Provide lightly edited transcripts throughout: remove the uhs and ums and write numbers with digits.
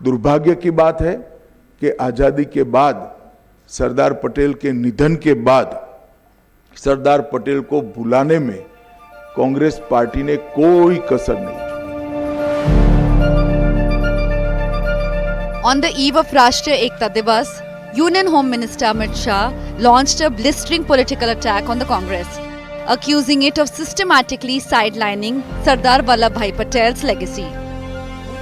दुर्भाग्य की बात है कि आज़ादी के बाद सरदार पटेल के निधन के बाद सरदार पटेल को भुलाने में कांग्रेस पार्टी ने कोई कसर नहीं छोड़ी। On the eve of Rashtriya Ekta Divas, Union Home Minister Amit Shah launched a blistering political attack on the Congress, accusing it of systematically sidelining Sardar Vallabhbhai Patel's legacy.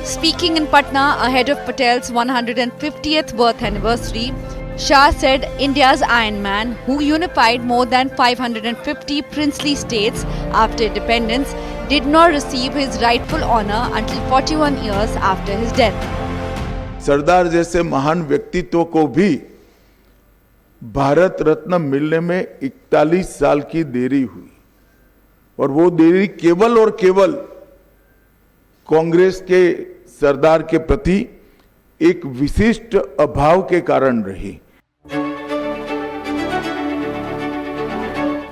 Speaking in Patna ahead of Patel's 150th birth anniversary, Shah said India's Iron Man, who unified more than 550 princely states after independence, did not receive his rightful honor until 41 years after his death. सरदार जैसे महान व्यक्तित्व को भी भारत रत्न मिलने में 41 साल की देरी हुई और वो देरी केवल और केवल कांग्रेस के सरदार के प्रति एक विशिष्ट अभाव के कारण रही।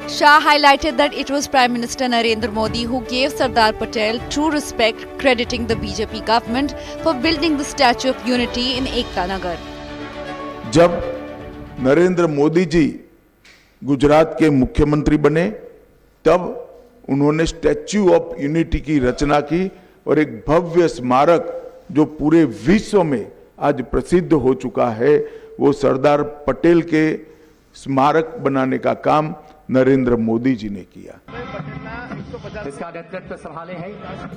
Shah highlighted that it was Prime Minister Narendra Modi who gave Sardar Patel true respect, crediting the BJP government for building the Statue of Unity in Ekta Nagar. जब नरेंद्र मोदी जी गुजरात के मुख्यमंत्री बने तब उन्होंने स्टैच्यू ऑफ यूनिटी की रचना की और एक भव्य स्मारक जो पूरे विश्व में आज प्रसिद्ध हो चुका है, वो सरदार पटेल के स्मारक बनाने का काम नरेंद्र मोदी जी ने किया।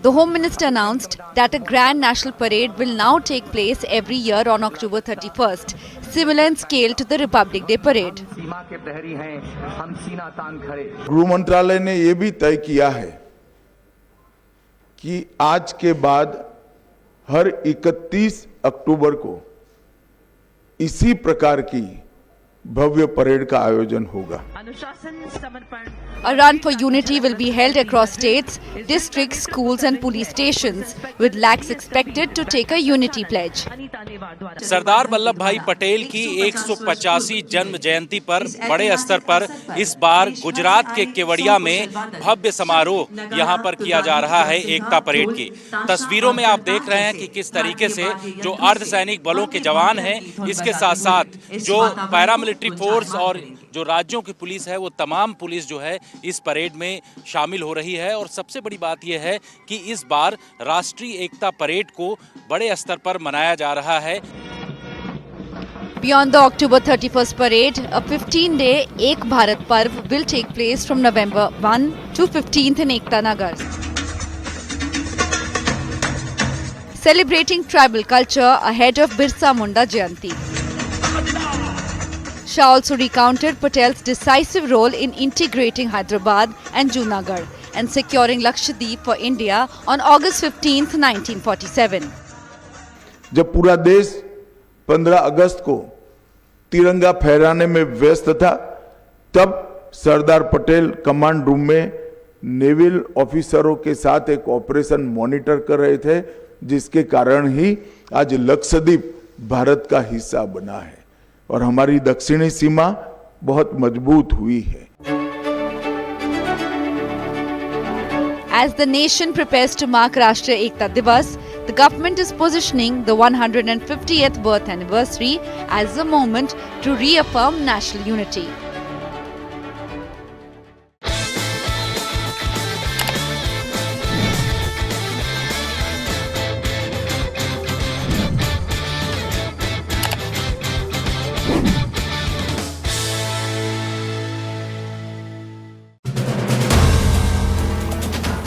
The Home Minister announced that a grand national parade will now take place every year on October 31st, similar in scale to the Republic Day parade. गृह मंत्रालय ने यह भी तय किया है कि आज के बाद हर 31 अक्टूबर को इसी प्रकार की भव्य परेड का आयोजन होगा। A run for unity will be held across states, districts, schools and police stations, with lakhs expected to take a unity pledge. Sardar Vallabh भाई पटेल की 185वीं जन्म जयंती पर बड़े स्तर पर इस बार गुजरात के केवड़िया में भव्य समारोह यहां पर किया जा रहा है। एकता परेड की तस्वीरों में आप देख रहे हैं कि किस तरीके से जो अर्धसैनिक बलों के जवान हैं, इसके साथ साथ जो पैरामिलिट्री फोर्स और जो राज्यों की पुलिस है, वो तमाम पुलिस जो है इस परेड में शामिल हो रही है। और सबसे बड़ी बात यह है कि इस बार राष्ट्रीय एकता परेड को बड़े स्तर पर मनाया जा रहा है। Beyond the October 31st parade, a 15-day Ek Bharat Parv will take place from November 1 to 15th in Ekta Nagar, celebrating tribal culture ahead of Birsa Munda Jayanti. Shah also recounted Patel's decisive role in integrating Hyderabad and Junagadh and securing Lakshadweep for India on August 15, 1947. जब पूरा देश 15 अगस्त को तिरंगा फहराने में व्यस्त था, तब सरदार पटेल कमांड रूम में नेवल ऑफिसरों के साथ एक ऑपरेशन मॉनिटर कर रहे थे, जिसके कारण ही आज लक्षद्वीप भारत का हिस्सा बना है और हमारी दक्षिणी सीमा बहुत मजबूत हुई है। As the nation prepares to mark Rashtriya Ekta Divas, the government is positioning the 150th birth anniversary as a moment to reaffirm national unity.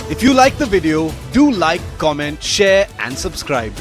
If you like the video, do like, comment, share and subscribe.